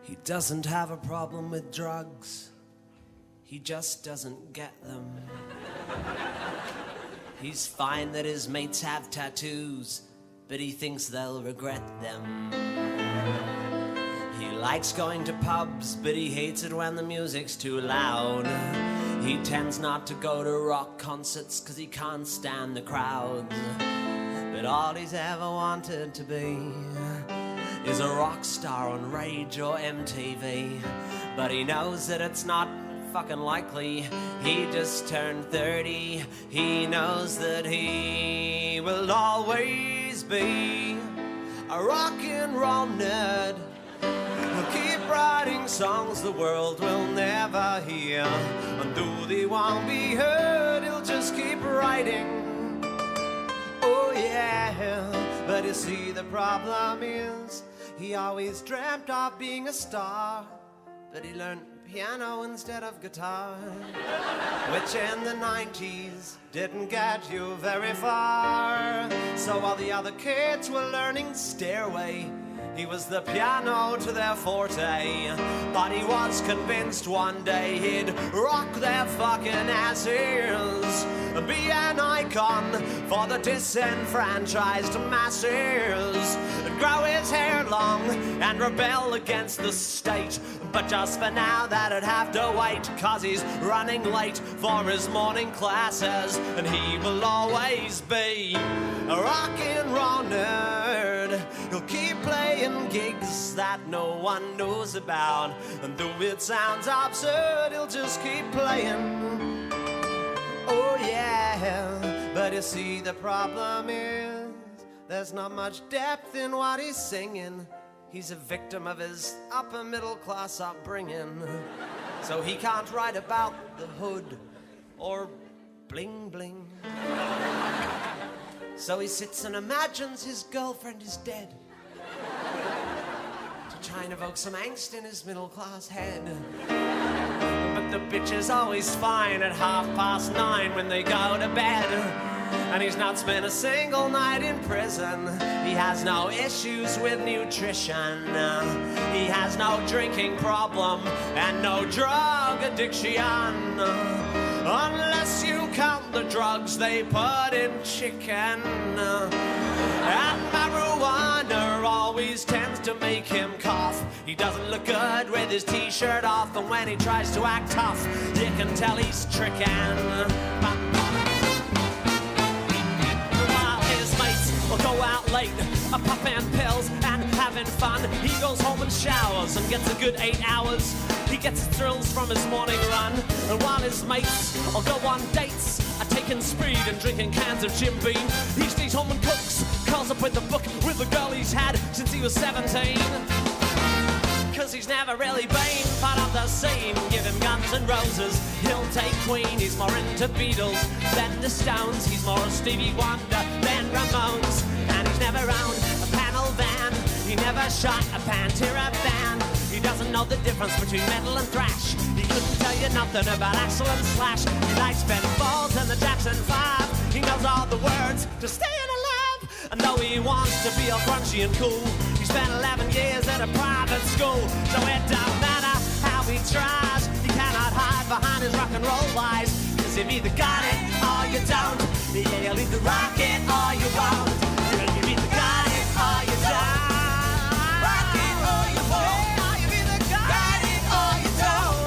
He doesn't have a problem with drugs, he just doesn't get them. He's fine that his mates have tattoos, but he thinks they'll regret them. He likes going to pubs, but he hates it when the music's too loud. He tends not to go to rock concerts, cause he can't stand the crowds. But all he's ever wanted to be is a rock star on Rage or MTV. But he knows that it's not fucking likely. He just turned 30. He knows that he will always be a rock and roll nerd. He'll keep writing songs the world will never hear, and though they won't be heard, he'll just keep writing. Oh yeah, but you see the problem is he always dreamt of being a star, but he learned piano instead of guitar, which in the 90s didn't get you very far. So while the other kids were learning Stairway, he was the piano to their forte. But he was convinced one day he'd rock their fucking asses and be an icon for the disenfranchised masses, and grow his hair long and rebel against the state. But just for now that'd have to wait, cause he's running late for his morning classes, and he will always be a rock and roll nerd. He'll keep playing gigs that no one knows about, and though it sounds absurd, he'll just keep playing. Oh yeah, but you see the problem is there's not much depth in what he's singing. He's a victim of his upper middle class upbringing, so he can't write about the hood or bling bling. So he sits and imagines his girlfriend is dead, to try and evoke some angst in his middle class head. But the bitch is always fine at 9:30 when they go to bed, and he's not spent a single night in prison. He has no issues with nutrition. He has no drinking problem and no drug addiction, unless you count the drugs they put in chicken. And marijuana always tends to make him cough. He doesn't look good with his t-shirt off, and when he tries to act tough, you can tell he's tricking. Will go out late, popping pills and having fun. He goes home and showers and gets a good 8 hours. He gets his thrills from his morning run, and while his mates will go on dates, taking speed and drinking cans of Jim Beam, he stays home and cooks, curls up with a book with the girl he's had since he was 17. Cause he's never really been part of the scene. Give him Guns N' Roses, he'll take Queen. He's more into Beatles than the Stones. He's more Stevie Wonder than Ramones. And he's never owned a panel van. He never shot a Pantera band. He doesn't know the difference between metal and thrash. He couldn't tell you nothing about Axl and Slash. He likes Ben Folds and the Jackson 5. He knows all the words to Stayin' Alive. And though he wants to be all crunchy and cool, he spent 11 years at a private school. So it don't matter how he tries, he cannot hide behind his rock and roll lies. Cause you've either got it or you don't. Yeah, you'll either rock it or you won't. You've either got it or you don't. Rock it or you won't. You've either got it or you don't.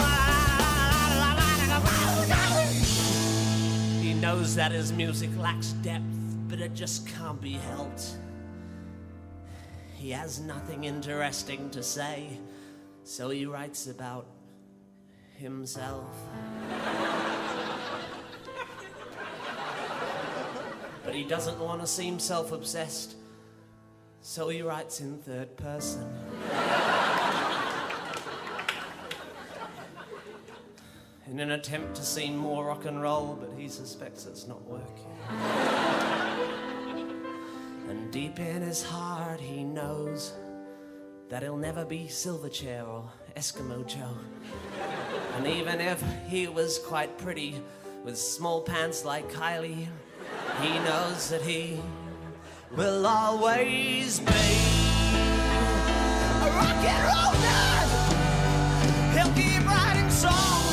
He knows that his music lacks depth, but it just can't be helped. He has nothing interesting to say, so he writes about himself. But he doesn't want to seem self-obsessed, so he writes in third person. In an attempt to seem more rock and roll, but he suspects it's not working. And deep in his heart he knows that he'll never be Silverchair or Eskimo Joe. And even if he was quite pretty with small pants like Kylie, he knows that he will always be a rock and roll nerd. He'll keep writing songs